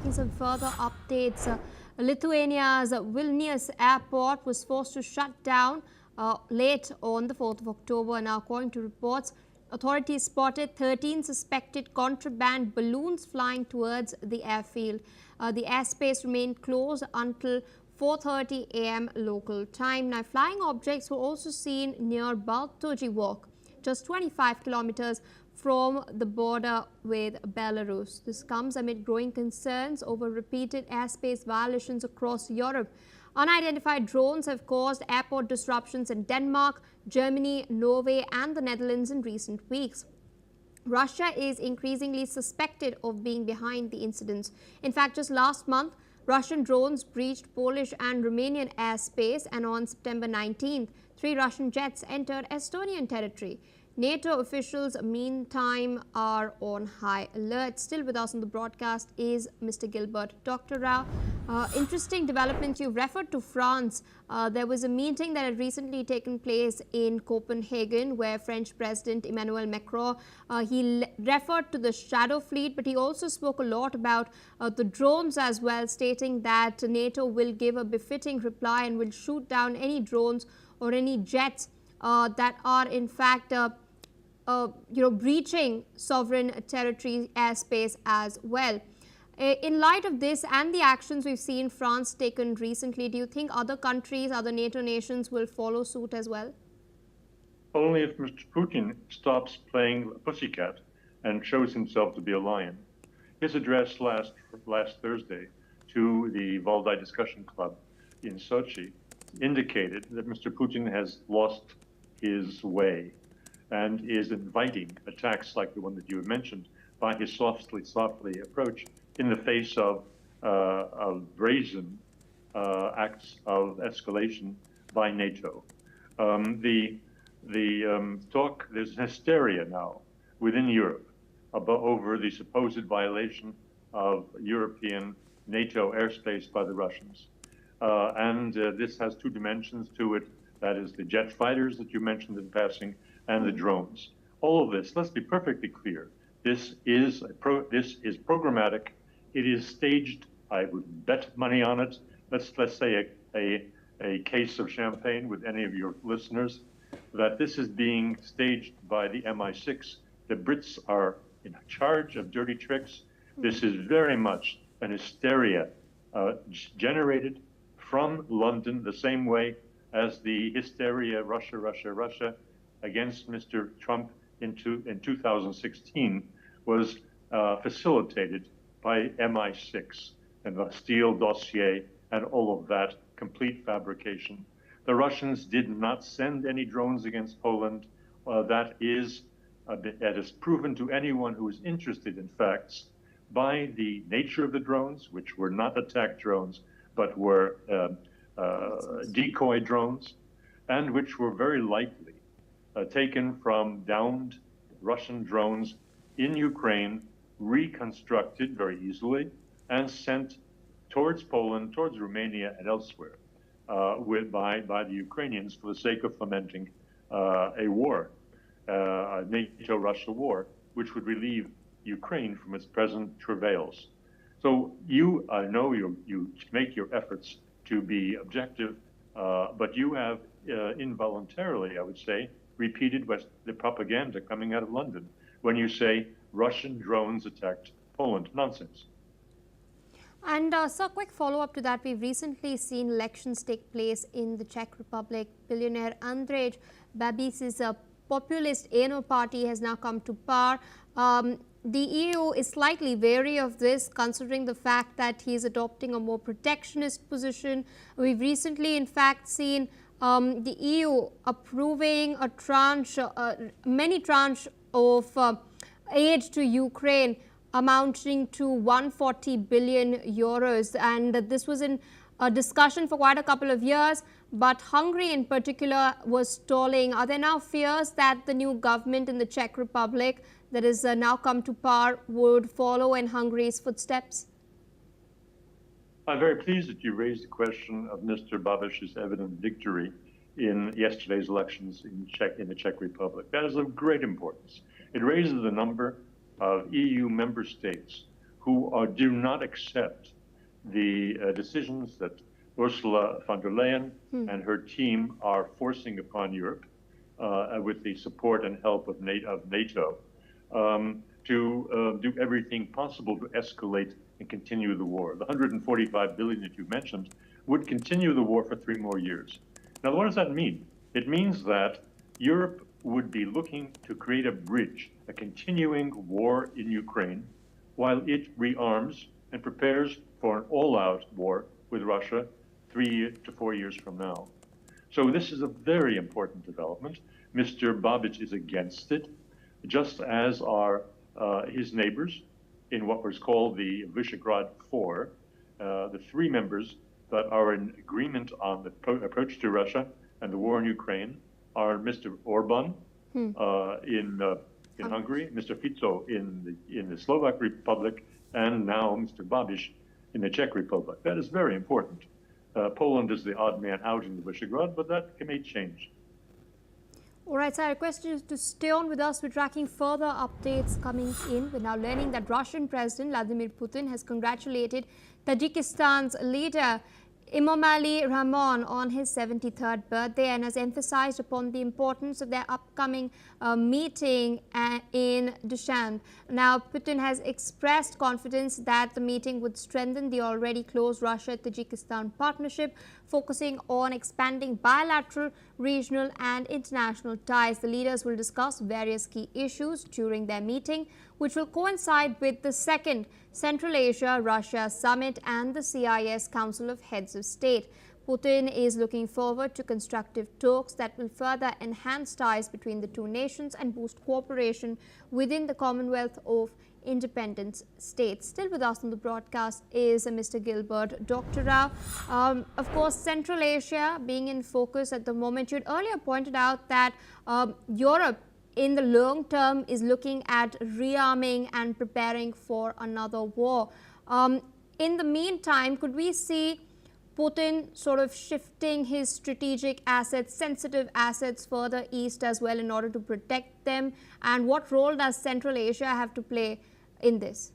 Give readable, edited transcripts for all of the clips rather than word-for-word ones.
Some further updates. Lithuania's Vilnius airport was forced to shut down late on the 4th of October. Now, according to reports, authorities spotted 13 suspected contraband balloons flying towards the airfield. The airspace remained closed until 4:30 a.m. local time. Now, flying objects were also seen near Baltoji Walk, just 25 kilometers from the border with Belarus. This comes amid growing concerns over repeated airspace violations across Europe. Unidentified drones have caused airport disruptions in Denmark, Germany, Norway, and the Netherlands in recent weeks. Russia is increasingly suspected of being behind the incidents. In fact, just last month, Russian drones breached Polish and Romanian airspace, and on September 19th, 3 Russian jets entered Estonian territory. NATO officials, meantime, are on high alert. Still with us on the broadcast is Mr. Gilbert. Dr. Rao, interesting development. You've referred to France. There was a meeting that had recently taken place in Copenhagen where French President Emmanuel Macron, he referred to the shadow fleet, but he also spoke a lot about the drones as well, stating that NATO will give a befitting reply and will shoot down any drones or any jets that are in fact breaching sovereign territory airspace as well. In light of this and the actions we've seen France taken recently, do you think other countries, other NATO nations will follow suit as well? Only if Mr. Putin stops playing pussycat and shows himself to be a lion. His address last Thursday to the Valdai Discussion Club in Sochi indicated that Mr. Putin has lost his way and is inviting attacks like the one that you have mentioned by his softly approach in the face of brazen acts of escalation by NATO. There's hysteria now within Europe over the supposed violation of European NATO airspace by the Russians. This has 2 dimensions to it. That is the jet fighters that you mentioned in passing and the drones. All of this, let's be perfectly clear. This is programmatic. It is staged. I would bet money on it. Let's say a case of champagne with any of your listeners, that this is being staged by the MI6. The Brits are in charge of dirty tricks. This is very much an hysteria generated from London, the same way as the hysteria Russia against Mr. Trump in 2016 was facilitated by MI6 and the Steele dossier and all of that complete fabrication. The Russians did not send any drones against Poland. That is proven to anyone who is interested in facts by the nature of the drones, which were not attack drones, but were decoy drones, and which were very likely taken from downed Russian drones in Ukraine, reconstructed very easily, and sent towards Poland, towards Romania, and elsewhere by the Ukrainians for the sake of fomenting a war, a NATO-Russia war, which would relieve Ukraine from its present travails. So you know you make your efforts to be objective, but you have involuntarily, I would say, repeated the propaganda coming out of London when you say Russian drones attacked Poland. Nonsense. And sir, quick follow-up to that. We've recently seen elections take place in the Czech Republic. Billionaire Andrej Babis's populist ANO party has now come to power. The EU is slightly wary of this, considering the fact that he is adopting a more protectionist position. We've recently, in fact, seen the EU approving a tranche, many tranche of aid to Ukraine amounting to 140 billion euros. And this was in a discussion for quite a couple of years, but Hungary in particular was stalling. Are there now fears that the new government in the Czech Republic that has now come to power would follow in Hungary's footsteps? I'm very pleased that you raised the question of Mr. Babis's evident victory in yesterday's elections in the Czech Republic. That is of great importance. It raises the number of EU member states who do not accept the decisions that Ursula von der Leyen and her team are forcing upon Europe with the support and help of NATO to do everything possible to escalate and continue the war. The 145 billion that you mentioned would continue the war for 3 more years. Now, what does that mean? It means that Europe would be looking to create a bridge, a continuing war in Ukraine, while it rearms and prepares for an all-out war with Russia 3 to 4 years from now. So this is a very important development. Mr. Babic is against it, just as are his neighbors in what was called the Visegrad Four, the 3 members that are in agreement on the approach to Russia and the war in Ukraine are Mr. Orban in Hungary, Mr. Fico in the Slovak Republic, and now Mr. Babiš in the Czech Republic. That is very important. Poland is the odd man out in the Visegrad, but that may change. All right, so I request you to stay on with us. We're tracking further updates coming in. We're now learning that Russian President Vladimir Putin has congratulated Tajikistan's leader Emomali Rahmon on his 73rd birthday and has emphasized upon the importance of their upcoming meeting in Dushanbe. Now, Putin has expressed confidence that the meeting would strengthen the already close Russia-Tajikistan partnership, focusing on expanding bilateral, regional and international ties. The leaders will discuss various key issues during their meeting, which will coincide with the second Central Asia-Russia Summit and the CIS Council of Heads of State. Putin is looking forward to constructive talks that will further enhance ties between the 2 nations and boost cooperation within the Commonwealth of Independent States. Still with us on the broadcast is Mr. Gilbert Dr. Rao. Of course, Central Asia being in focus at the moment. You had earlier pointed out that Europe in the long term is looking at rearming and preparing for another war. In the meantime, could we see Putin sort of shifting his strategic assets, sensitive assets further east as well in order to protect them? And what role does Central Asia have to play in this?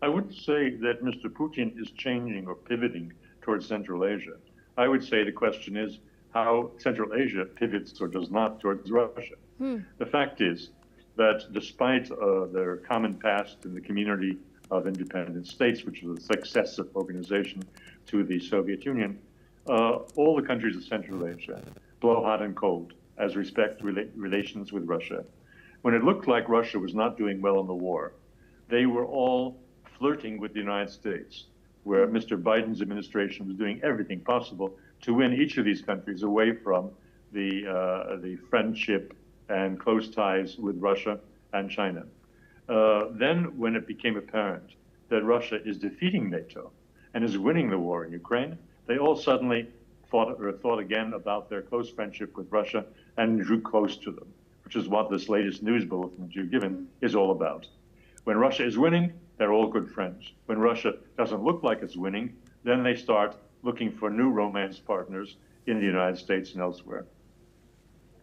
I wouldn't say that Mr. Putin is changing or pivoting towards Central Asia. I would say the question is how Central Asia pivots or does not towards Russia. The fact is that despite their common past in the community of independent states, which is a successive organization to the Soviet Union, all the countries of Central Asia blow hot and cold as respect relations with Russia. When it looked like Russia was not doing well in the war, they were all flirting with the United States, where Mr. Biden's administration was doing everything possible to win each of these countries away from the friendship and close ties with Russia and China. Then when it became apparent that Russia is defeating NATO and is winning the war in Ukraine, they all suddenly thought again about their close friendship with Russia and drew close to them, which is what this latest news bulletin that you've given is all about. When Russia is winning, they're all good friends. When Russia doesn't look like it's winning, then they start looking for new romance partners in the United States and elsewhere.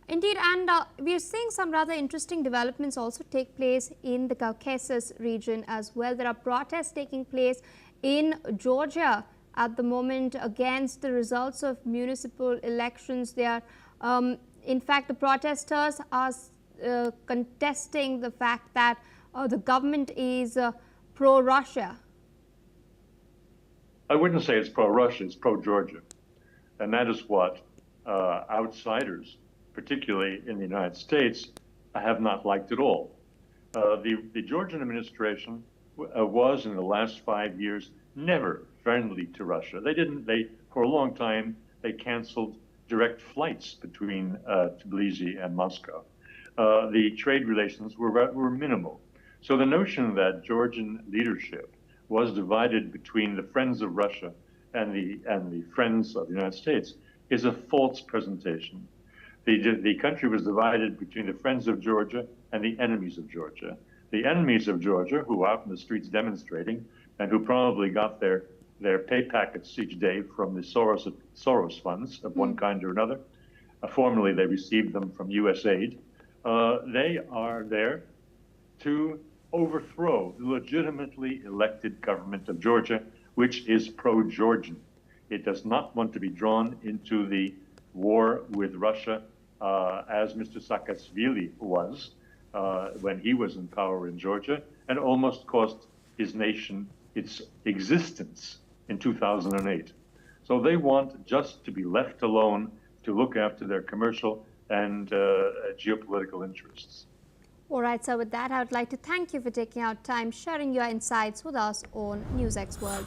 Indeed, and we are seeing some rather interesting developments also take place in the Caucasus region as well. There are protests taking place in Georgia at the moment against the results of municipal elections. They are, in fact, the protesters are contesting the fact that the government is pro-Russia. I wouldn't say it's pro-Russia, it's pro-Georgia. And that is what outsiders, particularly in the United States, have not liked at all. The Georgian administration was, in the last 5 years, never friendly to Russia. For a long time, they canceled direct flights between Tbilisi and Moscow. The trade relations were minimal. So the notion that Georgian leadership was divided between the friends of Russia and the friends of the United States is a false presentation. The country was divided between the friends of Georgia and the enemies of Georgia. The enemies of Georgia, who were out in the streets demonstrating and who probably got their pay packets each day from the Soros funds of one kind or another. Formerly, they received them from U.S. aid. They are there to overthrow the legitimately elected government of Georgia, which is pro-Georgian. It does not want to be drawn into the war with Russia, as Mr. Saakashvili was when he was in power in Georgia, and almost cost his nation its existence in 2008. So they want just to be left alone to look after their commercial and geopolitical interests. All right, so with that, I would like to thank you for taking out time, sharing your insights with us on NewsX World.